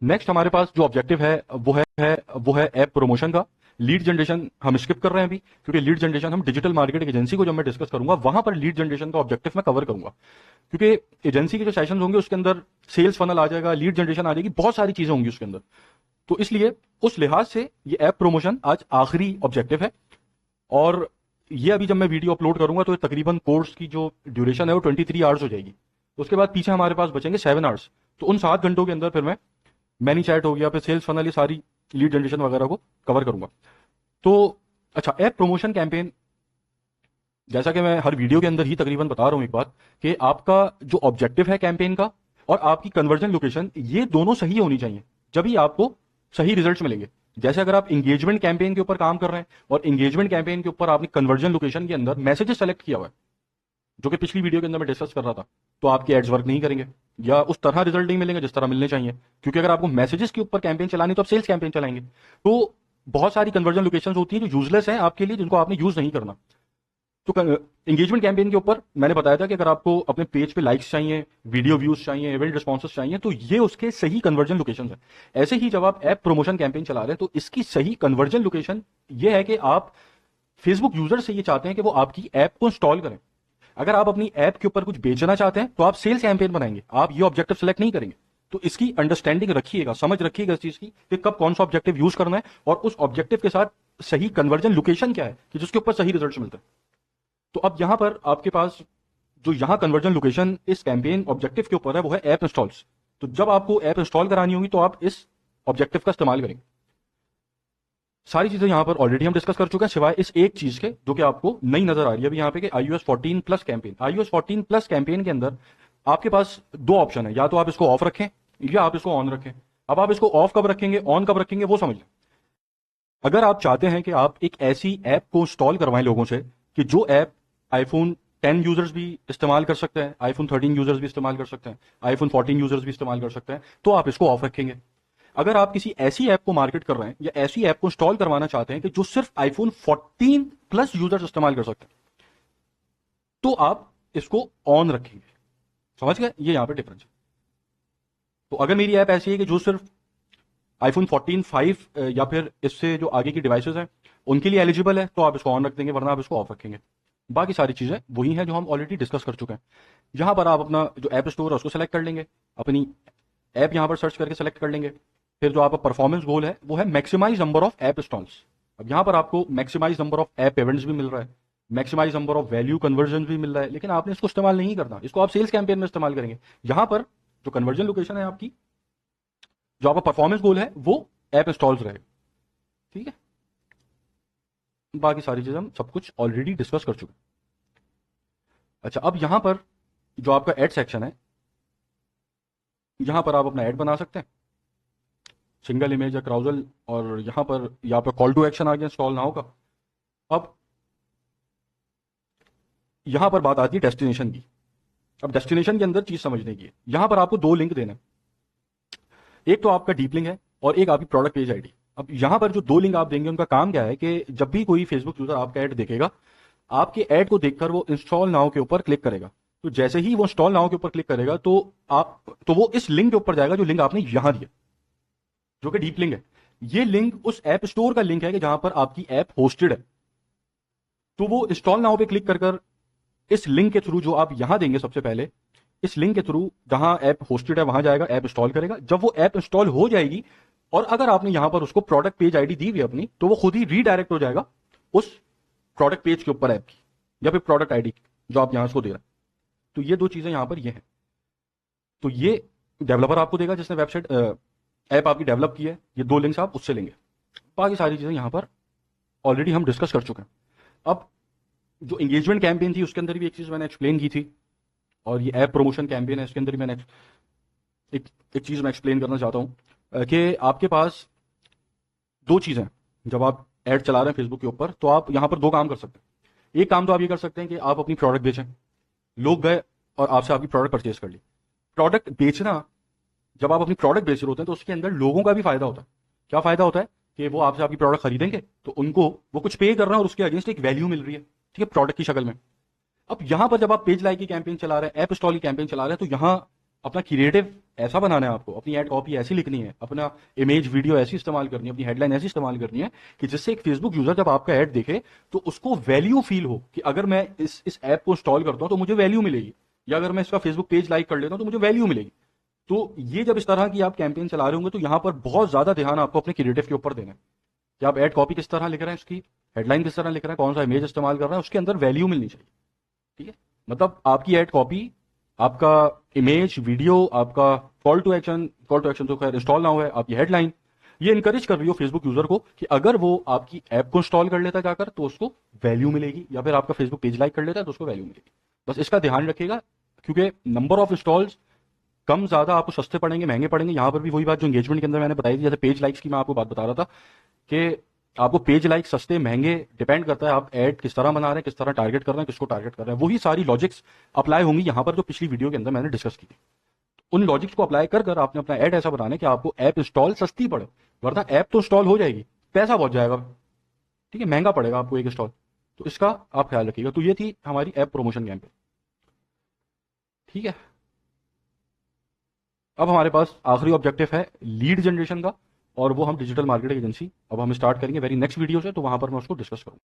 Next हमारे पास जो objective है वो है ऐप प्रमोशन का। लीड जनरेशन हम स्किप कर रहे हैं अभी, क्योंकि लीड जनरेशन हम डिजिटल मार्केटिंग एजेंसी को जब मैं डिस्कस करूंगा वहां पर लीड जनरेशन का ऑब्जेक्टिव मैं कवर करूंगा, क्योंकि एजेंसी के जो सेशन होंगे उसके अंदर सेल्स फनल आ जाएगा, लीड जनरेशन आ जाएगी, बहुत सारी चीजें होंगी उसके अंदर। तो इसलिए उस लिहाज से ये ऐप प्रमोशन आज आखिरी ऑब्जेक्टिव है। और ये अभी जब मैं वीडियो अपलोड करूंगा तो तकरीबन कोर्स की जो ड्यूरेशन है वो 23 आवर्स हो जाएगी। उसके बाद पीछे हमारे पास बचेंगे 7 आवर्स। तो उन 7 घंटों के अंदर फिर मैं मैनी चैट हो गया, फिर सेल्स फनल, ये सारी लीड जनरेशन वगैरह को कवर करूंगा। तो अच्छा, ऐप प्रमोशन कैंपेन, जैसा कि मैं हर वीडियो के अंदर ही तकरीबन बता रहा हूं एक बात, कि आपका जो ऑब्जेक्टिव है कैंपेन का और आपकी कन्वर्जन लोकेशन, ये दोनों सही होनी चाहिए, जब ही आपको सही रिजल्ट्स मिलेंगे। जैसे अगर आप इंगेजमेंट कैंपेन के ऊपर काम कर रहे हैं और इंगेजमेंट कैंपेन के ऊपर आपने कन्वर्जन लोकेशन के अंदर मैसेजेस सेलेक्ट किया हुआ है, जो कि पिछली वीडियो के अंदर मैं डिस्कस कर रहा था, तो आपके एड्स वर्क नहीं करेंगे या उस तरह रिजल्ट नहीं मिलेंगे जिस तरह मिलने चाहिए। क्योंकि अगर आपको मैसेजेस के ऊपर कैंपेन चलानी तो आप सेल्स कैंपेन चलाएंगे। तो बहुत सारी कन्वर्जन लोकेशन होती है जो यूजलेस है आपके लिए, जिनको आपने यूज नहीं करना। तो एंगेजमेंट कैंपेन के ऊपर मैंने बताया था कि अगर आपको अपने पेज पे लाइक्स चाहिए, वीडियो व्यूज चाहिए, इवेंट रिस्पॉन्सेस चाहिए, तो ये उसके सही कन्वर्जन लोकेशन है। ऐसे ही जब आप ऐप प्रमोशन कैंपेन चला रहे हैं तो इसकी सही कन्वर्जन लोकेशन ये है कि आप फेसबुक यूजर से ये चाहते हैं कि वो आपकी ऐप को इंस्टॉल करें। अगर आप अपनी ऐप के ऊपर कुछ बेचना चाहते हैं तो आप सेल्स कैंपेन बनाएंगे, आप ये ऑब्जेक्टिव सेलेक्ट नहीं करेंगे। तो इसकी अंडरस्टैंडिंग रखिएगा, समझ रखिएगा इस चीज की कि कब कौन सा ऑब्जेक्टिव यूज करना है और उस ऑब्जेक्टिव के साथ सही कन्वर्जन लोकेशन क्या है कि जिसके ऊपर सही रिजल्ट मिलते हैं। तो अब यहां पर आपके पास जो यहां कन्वर्जन लोकेशन इस कैंपेन ऑब्जेक्टिव के ऊपर है वो है ऐप इंस्टॉल्स। तो जब आपको ऐप इंस्टॉल करानी होगी तो आप इस ऑब्जेक्टिव का इस्तेमाल करेंगे। सारी चीजें यहां पर ऑलरेडी हम डिस्कस कर चुके हैं, सिवाय इस एक चीज के जो कि आपको नई नजर आ रही है अभी यहां पे, कि iOS 14 plus campaign. iOS 14 plus campaign के अंदर आपके पास दो ऑप्शन है, या तो आप इसको ऑफ रखें या आप इसको ऑन रखें। अब आप इसको ऑफ कब रखेंगे, ऑन कब रखेंगे, वो समझ लें। अगर आप चाहते हैं कि आप एक ऐसी ऐप को इंस्टॉल करवाएं लोगों से कि जो ऐप आईफोन 10 यूजर्स भी इस्तेमाल कर सकते हैं, आईफोन 13 यूजर्स भी इस्तेमाल कर सकते हैं, आईफोन 14 यूजर्स भी इस्तेमाल कर सकते हैं, तो आप इसको ऑफ रखेंगे। अगर आप किसी ऐसी ऐप को मार्केट कर रहे हैं या ऐसी ऐप को इंस्टॉल करवाना चाहते हैं कि जो सिर्फ आईफोन 14 प्लस यूजर्स इस्तेमाल कर सकते हैं, तो आप इसको ऑन रखेंगे। समझ गए, ये यहां पर डिफरेंस है। तो अगर मेरी ऐप ऐसी है कि जो सिर्फ आईफोन 14 5 या फिर इससे जो आगे की डिवाइसेस हैं उनके लिए एलिजिबल है, तो आप इसको ऑन रख देंगे, वरना आप इसको ऑफ रखेंगे। बाकी सारी चीजें वही हैं जो हम ऑलरेडी डिस्कस कर चुके हैं। यहां पर आप अपना जो ऐप स्टोर है उसको सेलेक्ट कर लेंगे, अपनी ऐप यहां पर सर्च करके सेलेक्ट कर लेंगे। फिर जो आपका परफॉर्मेंस गोल है वो है maximise number of app installs. अब यहां पर आपको maximise number of app events भी मिल रहा है, maximise number of value conversion भी मिल रहा है, लेकिन आपने इसको इस्तेमाल नहीं करना, इसको आप सेल्स कैंपेन में इस्तेमाल करेंगे। यहां पर जो कन्वर्जन लोकेशन है आपकी, जो आपका परफॉर्मेंस गोल है, वो ऐप इंस्टॉल्स रहेगा। ठीक है, बाकी सारी चीजें हम सब कुछ ऑलरेडी डिस्कस कर चुके हैं। अच्छा, अब यहां पर जो आपका एड सेक्शन है, यहां पर आप अपना ऐड बना सकते हैं, सिंगल इमेज या क्राउजल, और यहां पर कॉल टू एक्शन आ गया इंस्टॉल नाउ का। अब यहां पर बात आती है डेस्टिनेशन की। अब डेस्टिनेशन के अंदर चीज समझने की है, यहां पर आपको दो लिंक देने हैं, एक तो आपका डीप लिंक है और एक आपकी प्रोडक्ट पेज आईडी। अब यहां पर जो दो लिंक आप देंगे उनका काम क्या है कि जब भी कोई फेसबुक यूजर आपका ऐड देखेगा, आपके ऐड को देखकर वो इंस्टॉल नाउ के ऊपर क्लिक करेगा। तो जैसे ही वो इंस्टॉल नाउ के ऊपर क्लिक करेगा तो वो इस लिंक के ऊपर जाएगा जो लिंक आपने यहां दिया, जो कि डीप लिंक है। ये लिंक उस ऐप स्टोर का लिंक है कि जहां पर आपकी ऐप होस्टेड है। तो वो इंस्टॉल नाउ पे क्लिक कर कर इस लिंक के थ्रू जो आप यहां देंगे, सबसे पहले इस लिंक के थ्रू जहां ऐप होस्टेड है वहां जाएगा, ऐप इंस्टॉल करेगा। जब वो ऐप इंस्टॉल हो जाएगी और अगर आपने यहां पर उसको प्रोडक्ट पेज आईडी दी हुई अपनी, तो वो खुद ही रीडायरेक्ट हो जाएगा उस प्रोडक्ट पेज के ऊपर ऐप की, या फिर प्रोडक्ट आईडी जो आप यहां उसको दे रहे हैं। तो ये दो चीजें यहां पर ये हैं। तो ये डेवलपर आपको देगा जिसने वेबसाइट ऐप आपकी डेवलप की है, ये दो लिंक्स आप उससे लेंगे। बाकी सारी चीजें यहां पर ऑलरेडी हम डिस्कस कर चुके हैं। अब जो एंगेजमेंट कैंपेन थी उसके अंदर भी एक चीज मैंने एक्सप्लेन की थी, और ये ऐप प्रमोशन कैंपेन है इसके अंदर भी मैंने एक चीज मैं एक्सप्लेन करना चाहता हूं कि आपके पास दो चीजें हैं। जब आप ऐड चला रहे हैं फेसबुक के ऊपर, तो आप यहां पर दो काम कर सकते हैं। एक काम तो आप ये कर सकते हैं कि आप अपनी प्रोडक्ट बेचें, लोग गए और आपसे आपकी प्रोडक्ट परचेज कर ली। प्रोडक्ट बेचना, जब आप अपनी प्रोडक्ट बेच रहे होते हैं तो उसके अंदर लोगों का भी फायदा होता है। क्या फायदा होता है कि वो आपसे आपकी प्रोडक्ट खरीदेंगे तो उनको वो कुछ पे कर रहे हैं और उसके अगेंस्ट एक वैल्यू मिल रही है, ठीक है, प्रोडक्ट की शक्ल में। अब यहां पर जब आप पेज लाइक की कैंपेन चला रहे हैं, ऐप इंस्टॉल की कैंपेन चला रहे हैं, तो यहां अपना क्रिएटिव ऐसा बनाना है, आपको अपनी एड कॉपी ऐसी लिखनी है, अपना इमेज वीडियो ऐसी इस्तेमाल करनी है, अपनी हेडलाइन ऐसी इस्तेमाल करनी है कि जिससे एक फेसबुक यूजर जब आपका ऐड देखे तो उसको वैल्यू फील हो कि अगर मैं इस ऐप को इंस्टॉल करता हूं तो मुझे वैल्यू मिलेगी, या अगर मैं इसका फेसबुक पेज लाइक कर लेता हूं तो मुझे वैल्यू मिलेगी। तो ये जब इस तरह की आप कैंपेन चला रहे होंगे तो यहां पर बहुत ज्यादा ध्यान आपको अपने क्रिएटिव के ऊपर देना है कि आप एड कॉपी किस तरह लिख रहे हैं, उसकी हेडलाइन किस तरह लिख रहे हैं, कौन सा इमेज इस्तेमाल कर रहे हैं, उसके अंदर वैल्यू मिलनी चाहिए। ठीक है, मतलब आपकी एड कॉपी, आपका इमेज वीडियो, आपका कॉल टू एक्शन तो खैर इंस्टॉल ना हुआ है, आपकी हेडलाइन ये इंकरेज कर रही हो फेसबुक यूजर को कि अगर वो आपकी ऐप को इंस्टॉल कर लेता है जाकर तो उसको वैल्यू मिलेगी, या फिर आपका फेसबुक पेज लाइक कर लेता है तो उसको वैल्यू मिलेगी। बस इसका ध्यान रखिएगा, क्योंकि नंबर ऑफ इंस्टॉल्स कम ज्यादा आपको सस्ते पड़ेंगे महंगे पड़ेंगे, यहां पर भी वही बात जो एंगेजमेंट के अंदर मैंने बताई थी, जैसे पेज लाइक्स की मैं आपको बात बता रहा था कि आपको पेज लाइक सस्ते महंगे डिपेंड करता है आप ऐड किस तरह बना रहे हैं, किस तरह टारगेट कर रहे हैं, किसको टारगेट कर रहे हैं। वही सारी लॉजिक्स अप्लाई होंगी यहां पर जो पिछली वीडियो के अंदर मैंने डिस्कस की थी। उन लॉजिक्स को अप्लाई कर कर आपने अपना ऐड ऐसा बनाना है कि आपको ऐप इंस्टॉल सस्ती पड़े, वरना ऐप तो इंस्टॉल हो जाएगी, पैसा बहुत जाएगा। ठीक है, महंगा पड़ेगा आपको एक इंस्टॉल, तो इसका आप ख्याल रखिएगा। तो ये थी हमारी ऐप प्रमोशन कैंपेन। ठीक है, अब हमारे पास आखिरी ऑब्जेक्टिव है लीड जनरेशन का, और वो हम डिजिटल मार्केटिंग एजेंसी अब हम स्टार्ट करेंगे वेरी नेक्स्ट वीडियो से, तो वहां पर मैं उसको डिस्कस करूंगा।